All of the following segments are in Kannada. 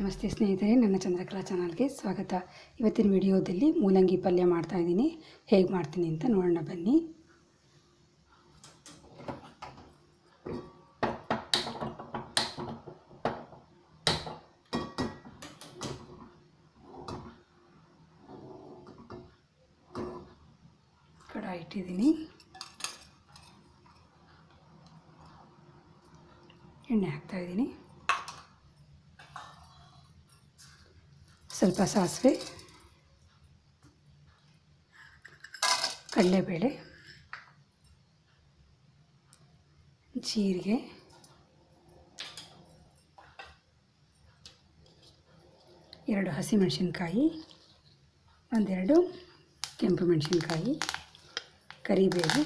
ನಮಸ್ತೆ ಸ್ನೇಹಿತರೆ, ನನ್ನ ಚಂದ್ರಕಲಾ ಚಾನಲ್ಗೆ ಸ್ವಾಗತ. ಇವತ್ತಿನ ವಿಡಿಯೋದಲ್ಲಿ ಮೂಲಂಗಿ ಪಲ್ಯ ಮಾಡ್ತಾಯಿದ್ದೀನಿ. ಹೇಗೆ ಮಾಡ್ತೀನಿ ಅಂತ ನೋಡೋಣ ಬನ್ನಿ. ಕಡಾಯಿ ಇಟ್ಟಿದ್ದೀನಿ, ಎಣ್ಣೆ ಹಾಕ್ತಾಯಿದ್ದೀನಿ. ಸ್ವಲ್ಪ ಸಾಸಿವೆ, ಕಡಲೆಬೇಳೆ, ಜೀರಿಗೆ, ಎರಡು ಹಸಿಮೆಣಸಿನ್ಕಾಯಿ, ಒಂದೆರಡು ಕೆಂಪು ಮೆಣಸಿನ್ಕಾಯಿ, ಕರಿಬೇವು,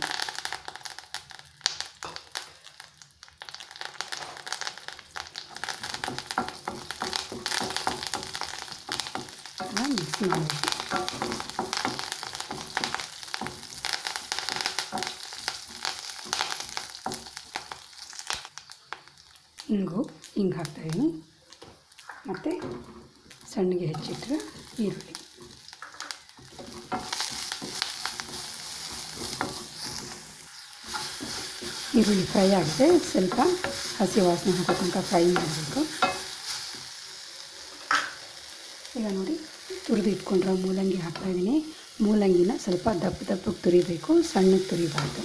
ಮಿಕ್ಸ್ ಮಾಡಬೇಕು. ಹಿಂಗೆ ಹಾಕ್ತಾಯಿದ್ದೀನಿ. ಮತ್ತು ಸಣ್ಣಗೆ ಹೆಚ್ಚಿಟ್ಟರೆ ಈರುಳ್ಳಿ. ಈರುಳ್ಳಿ ಫ್ರೈ ಆಗಿದೆ, ಸ್ವಲ್ಪ ಹಸಿ ವಾಸನೆ ಹಾಕೋ ತನಕ ಫ್ರೈ ಮಾಡಬೇಕು. ಈಗ ನೋಡಿ, ತುರಿದು ಇಟ್ಕೊಂಡ್ರೆ ಮೂಲಂಗಿ ಹಾಕ್ತಾಯಿದ್ದೀನಿ. ಮೂಲಂಗಿನ ಸ್ವಲ್ಪ ದಪ್ಪಗೆ ತುರಿಬೇಕು, ಸಣ್ಣಗೆ ತುರಿಬಾರ್ದು.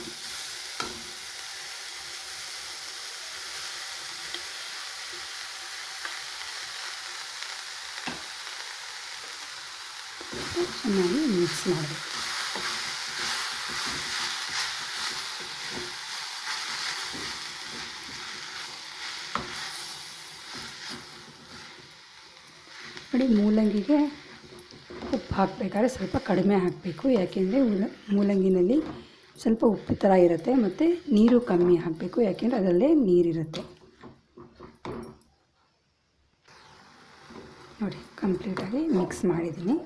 ಚೆನ್ನಾಗಿ ಮಿಕ್ಸ್ ಮಾಡಬೇಕು. ನೋಡಿ, ಮೂಲಂಗಿಗೆ ಉಪ್ಪು ಹಾಕಬೇಕಾದ್ರೆ ಸ್ವಲ್ಪ ಕಡಿಮೆ ಹಾಕಬೇಕು, ಯಾಕೆಂದರೆ ಮೂಲಂಗಿನಲ್ಲಿ ಸ್ವಲ್ಪ ಉಪ್ಪು ಥರ ಇರುತ್ತೆ. ಮತ್ತು ನೀರು ಕಮ್ಮಿ ಹಾಕಬೇಕು, ಯಾಕೆಂದರೆ ಅದರಲ್ಲೇ ನೀರಿರುತ್ತೆ. ನೋಡಿ, ಕಂಪ್ಲೀಟಾಗಿ ಮಿಕ್ಸ್ ಮಾಡಿದ್ದೀನಿ.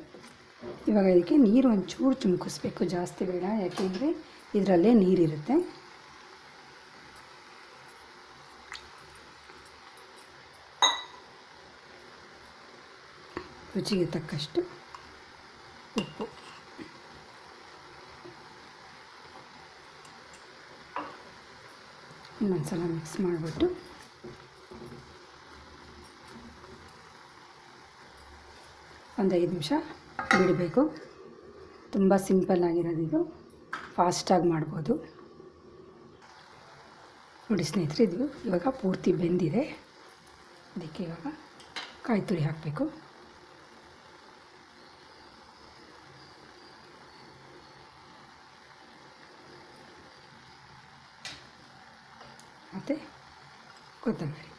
ಇವಾಗ ಇದಕ್ಕೆ ನೀರು ಒಂಚೂರು ಚಿಮ್ಕಿಸ್ಬೇಕು, ಜಾಸ್ತಿ ಬೇಡ, ಯಾಕೆಂದರೆ ಇದರಲ್ಲೇ ನೀರಿರುತ್ತೆ. ರುಚಿಗೆ ತಕ್ಕಷ್ಟು ಉಪ್ಪು. ಇನ್ನೊಂದ್ಸಲ ಮಿಕ್ಸ್ ಮಾಡಿಬಿಟ್ಟು ಒಂದು 5 ನಿಮಿಷ ಬಿಡಬೇಕು. ತುಂಬ ಸಿಂಪಲ್ ಆಗಿರೋದು ಇದು, ಫಾಸ್ಟಾಗಿ ಮಾಡ್ಬೋದು. ನೋಡಿ ಸ್ನೇಹಿತರೆ, ಇದು ಇವಾಗ ಪೂರ್ತಿ ಬೆಂದಿದೆ. ಅದಕ್ಕೆ ಇವಾಗ ಕಾಯಿ ತುರಿ ಹಾಕಬೇಕು. ಮತ್ತು ಕೊತ್ತಂಬರಿ.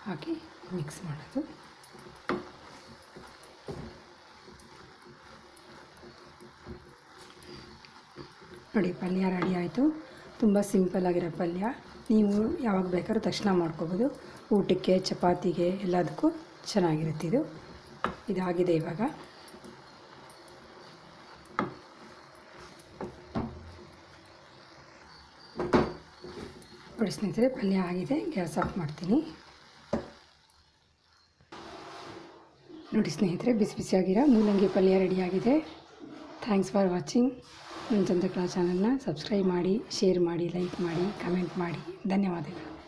ಹಾಕಿ ಮಿಕ್ಸ್ ಮಾಡೋದು. ನೋಡಿ, ಪಲ್ಯ ರೆಡಿ ಆಯಿತು. ತುಂಬ ಸಿಂಪಲ್ ಆಗಿರೋ ಪಲ್ಯ. ನೀವು ಯಾವಾಗ ಬೇಕಾದ್ರೂ ತಕ್ಷಣ ಮಾಡ್ಕೋಬೋದು. ಊಟಕ್ಕೆ, ಚಪಾತಿಗೆ ಎಲ್ಲದಕ್ಕೂ ಚೆನ್ನಾಗಿರುತ್ತೆ ಇದು. ಇದಾಗಿದೆ ಇವಾಗ. ನೋಡಿ ಸ್ನೇಹಿತರೆ, ಪಲ್ಯ ಆಗಿದೆ. ಗ್ಯಾಸ್ ಆಫ್ ಮಾಡ್ತೀನಿ. ನೋಡಿ ಸ್ನೇಹಿತರೆ, ಬಿಸಿ ಬಿಸಿಯಾಗಿರೋ ಮೂಲಂಗಿ ಪಲ್ಯ ರೆಡಿಯಾಗಿದೆ. Thanks for watching. ನನ್ನ ಚಂದ್ರಕಲಾ ಚಾನಲ್ನ ಸಬ್ಸ್ಕ್ರೈಬ್ ಮಾಡಿ, ಶೇರ್ ಮಾಡಿ, ಲೈಕ್ ಮಾಡಿ, ಕಮೆಂಟ್ ಮಾಡಿ. ಧನ್ಯವಾದಗಳು.